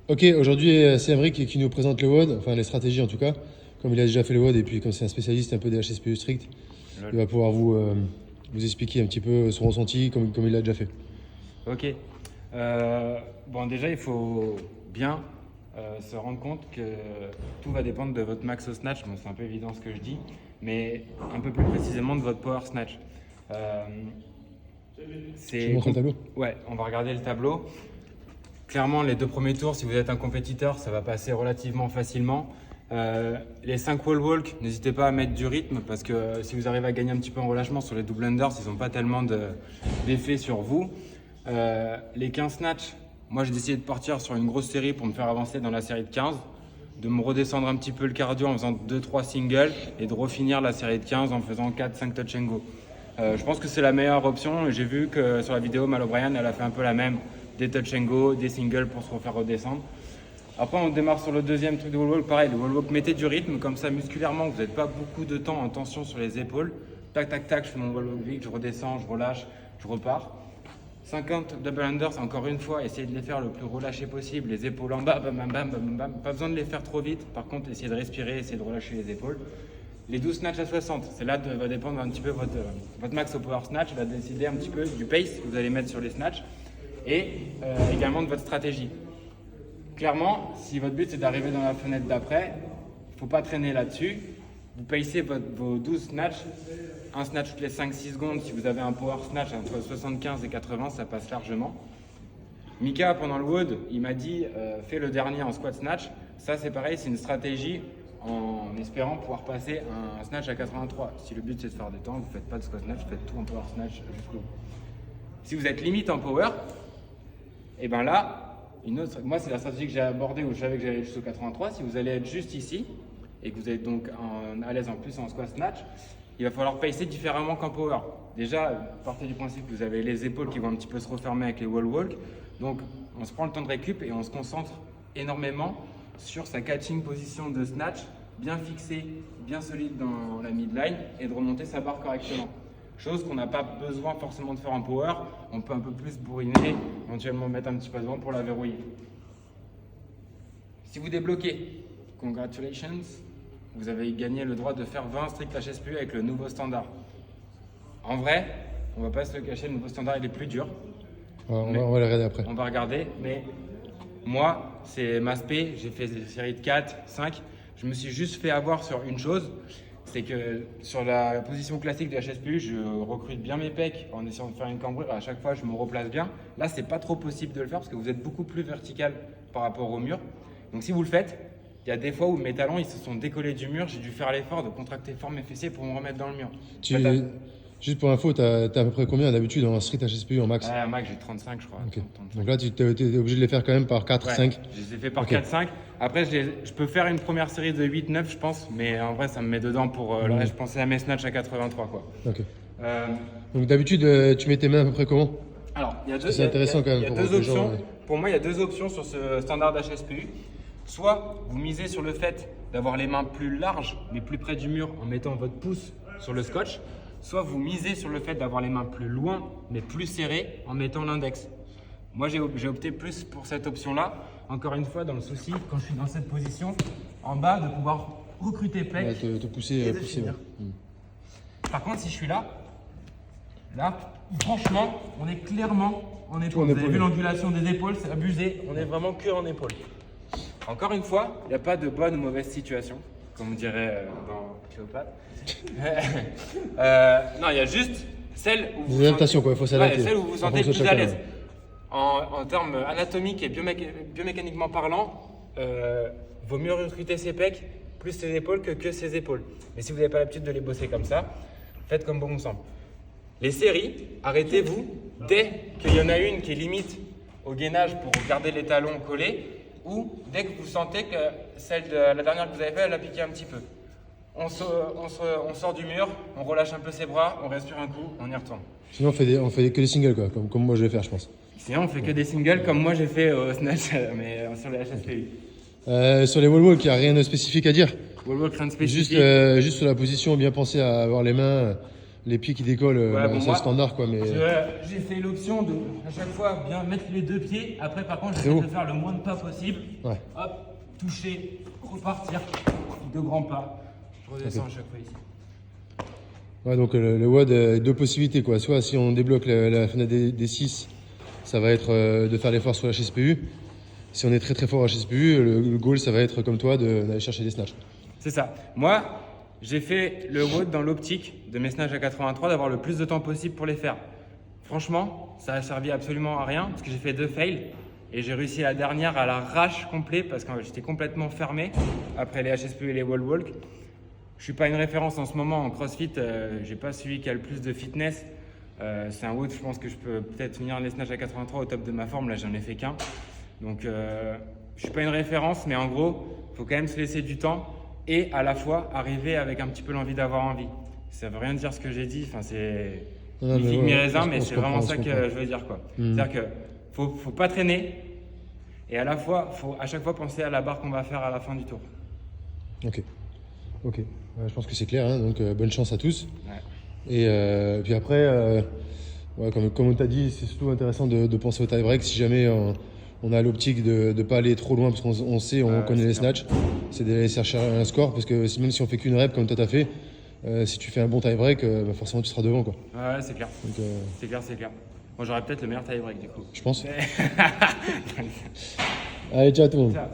Ok, aujourd'hui c'est Emric qui nous présente le WOD, enfin les stratégies en tout cas. Comme il a déjà fait le WOD et puis comme c'est un spécialiste un peu des HSPU strict, Lol. il va pouvoir vous expliquer un petit peu son ressenti comme il l'a déjà fait. Ok. Bon, déjà, il faut bien se rendre compte que tout va dépendre de votre max au snatch. Bon, c'est un peu évident ce que je dis, mais un peu plus précisément de votre power snatch. Euh, Je te montre le tableau. Ouais, on va regarder le tableau. Clairement, les 2 premiers tours, si vous êtes un compétiteur, ça va passer relativement facilement. Les 5 wall walk, n'hésitez pas à mettre du rythme parce que si vous arrivez à gagner un petit peu en relâchement sur les double unders, ils n'ont pas tellement d'effet sur vous. Les 15 snatch, moi j'ai décidé de partir sur une grosse série pour me faire avancer dans la série de 15, de me redescendre un petit peu le cardio en faisant 2-3 singles et de refinir la série de 15 en faisant 4-5 touch and go. Je pense que c'est la meilleure option. J'ai vu que sur la vidéo, Mal O'Brien, elle a fait un peu la même, des touch and go, des singles pour se refaire redescendre. Après, on démarre sur le deuxième truc de wall walk. Pareil, le wall walk, mettez du rythme, comme ça musculairement, vous n'êtes pas beaucoup de temps en tension sur les épaules. Tac, tac, tac, je fais mon wall walk vite, je redescends, je relâche, je repars. 50 double unders, encore une fois, essayez de les faire le plus relâché possible, les épaules en bas, bam, bam, bam, bam, bam. Pas besoin de les faire trop vite, par contre, essayez de respirer, essayez de relâcher les épaules. Les 12 snatch à 60, c'est là que va dépendre un petit peu votre max au power snatch, va décider un petit peu du pace que vous allez mettre sur les snatchs et également de votre stratégie. Clairement, si votre but c'est d'arriver dans la fenêtre d'après, il ne faut pas traîner là-dessus. Vous pacez vos 12 snatchs, un snatch toutes les 5-6 secondes. Si vous avez un power snatch entre 75 et 80, ça passe largement. Mika, pendant le WOD, il m'a dit fais le dernier en squat snatch. Ça, c'est pareil, c'est une stratégie en espérant pouvoir passer un snatch à 83. Si le but c'est de faire des temps, vous ne faites pas de squat snatch, vous faites tout en power snatch jusqu'au bout. Si vous êtes limite en power, et bien là, moi c'est la stratégie que j'ai abordée où je savais que j'allais jusqu'au 83. Si vous allez être juste ici et que vous êtes donc à l'aise en plus en squat snatch, il va falloir pacer différemment qu'en power. Déjà, partez du principe que vous avez les épaules qui vont un petit peu se refermer avec les wall walk. Donc on se prend le temps de récup et on se concentre énormément sur sa catching position de snatch, bien fixée, bien solide dans la midline et de remonter sa barre correctement. Chose qu'on n'a pas besoin forcément de faire en power, on peut un peu plus bourriner, éventuellement mettre un petit pas devant pour la verrouiller. Si vous débloquez, congratulations, vous avez gagné le droit de faire 20 strict HSPU avec le nouveau standard. En vrai, on va pas se le cacher, le nouveau standard il est plus dur. On va le regarder après. On va regarder, mais moi, c'est ma spé, j'ai fait des séries de 4, 5. Je me suis juste fait avoir sur une chose, c'est que sur la position classique de HSPU, je recrute bien mes pecs en essayant de faire une cambrure. À chaque fois, je me replace bien. Là, c'est pas trop possible de le faire parce que vous êtes beaucoup plus vertical par rapport au mur. Donc, si vous le faites, il y a des fois où mes talons ils se sont décollés du mur. J'ai dû faire l'effort de contracter fort mes fessiers pour me remettre dans le mur. Juste pour info, t'as à peu près combien d'habitude en strict HSPU en max? Max, j'ai 35, je crois. Ok. 35. Donc là, tu es obligé de les faire quand même par 4, Ouais, 5. je les ai fait par Ok. 4-5. Après, je peux faire une première série de 8-9, je pense. Mais en vrai, ça me met dedans pour le reste. Je pensais à mes snatchs à 83, quoi. Ok. Euh, Donc d'habitude, tu mets tes mains à peu près comment? alors, il y a deux, C'est intéressant quand même il y a pour deux que les gens, options. Pour moi, il y a deux options sur ce standard d'HSPU. Soit vous misez sur le fait d'avoir les mains plus larges, mais plus près du mur en mettant votre pouce sur le scotch. Soit vous misez sur le fait d'avoir les mains plus loin, mais plus serrées en mettant l'index. Moi, j'ai opté plus pour cette option-là. Encore une fois, dans le souci, quand je suis dans cette position, en bas, de pouvoir recruter ouais, pec. te pousser, et de pousser, finir. ouais. Par contre, si je suis là, franchement, on est clairement en Tout épaule. en Vous avez épaule. vu l'angulation des épaules, c'est abusé. On est vraiment que en épaule. Encore une fois, il n'y a pas de bonne ou mauvaise situation, comme on dirait dans Cléopâtre. Non, il y a juste celle où Des adaptations, quoi, il faut s'adapter. celle où vous vous En sentez fonction de plus à chacun, l'aise. ouais. En termes anatomiques et biomécaniquement parlant, vaut mieux recruter ses pecs plus ses épaules que ses épaules. Mais si vous n'avez pas l'habitude de les bosser comme ça, faites comme bon vous semble. Les séries, arrêtez-vous dès qu'il y en a une qui est limite au gainage pour garder les talons collés ou dès que vous sentez que celle de la dernière que vous avez faite, elle a piqué un petit peu. On sort du mur, on relâche un peu ses bras, on respire un coup, on y retourne. Sinon, on fait que des singles, quoi, comme moi je vais faire, je pense. Sinon, on fait que des singles comme moi j'ai fait au snatch, mais sur les HSPU. Sur les wall walk, il n'y a rien de spécifique à dire. Wall walk, rien de spécifique. Juste sur la position, bien penser à avoir les mains les pieds qui décollent, bon, c'est moi, le standard quoi. Mais J'ai fait l'option de à chaque fois bien mettre les deux pieds. Après, par contre, Très j'essaie haut. de faire le moins de pas possible. ouais. Hop, toucher, repartir. 2 grands pas. Je redescends Ok. à chaque fois ici. Ouais, donc le WOD, deux possibilités quoi. Soit si on débloque la fenêtre des 6, ça va être de faire l'effort sur la HSPU. Si on est très très fort à HSPU, le goal ça va être comme toi d'aller chercher des snatchs. C'est ça. Moi, j'ai fait le WOD dans l'optique de mes snatchs à 83 d'avoir le plus de temps possible pour les faire. Franchement, ça a servi absolument à rien parce que j'ai fait 2 fails et j'ai réussi la dernière à l'arrache complet parce que j'étais complètement fermé après les HSPU et les wall walk. Je suis pas une référence en ce moment en CrossFit, j'ai pas celui qui a le plus de fitness. C'est un WOD, je pense que je peux peut-être finir les snatchs à 83 au top de ma forme. Là, j'en ai fait qu'un. Donc, je suis pas une référence, mais en gros, faut quand même se laisser du temps et à la fois arriver avec un petit peu l'envie d'avoir envie. Ça veut rien dire ce que j'ai dit. Enfin, c'est Non, mi mais figue, ouais, mi on raisin, se mais c'est comprend, vraiment on se ça que comprend. je veux dire quoi. C'est-à-dire que faut pas traîner et à la fois, faut à chaque fois penser à la barre qu'on va faire à la fin du tour. Ok. Ok. Ouais, je pense que c'est clair, hein, donc bonne chance à tous. Ouais. Et puis après, ouais, comme on t'a dit, c'est surtout intéressant de penser au tie break si jamais on a l'optique de ne pas aller trop loin parce qu'on sait, on connaît les c'est clair. snatchs, c'est d'aller chercher un score parce que même si on fait qu'une rep comme toi t'as fait, si tu fais un bon tie break, bah forcément tu seras devant quoi. Ouais, c'est clair. Donc C'est clair, c'est clair. Moi, j'aurais peut-être le meilleur tie break du coup. je pense. Mais- Allez, ciao tout le monde. Ciao.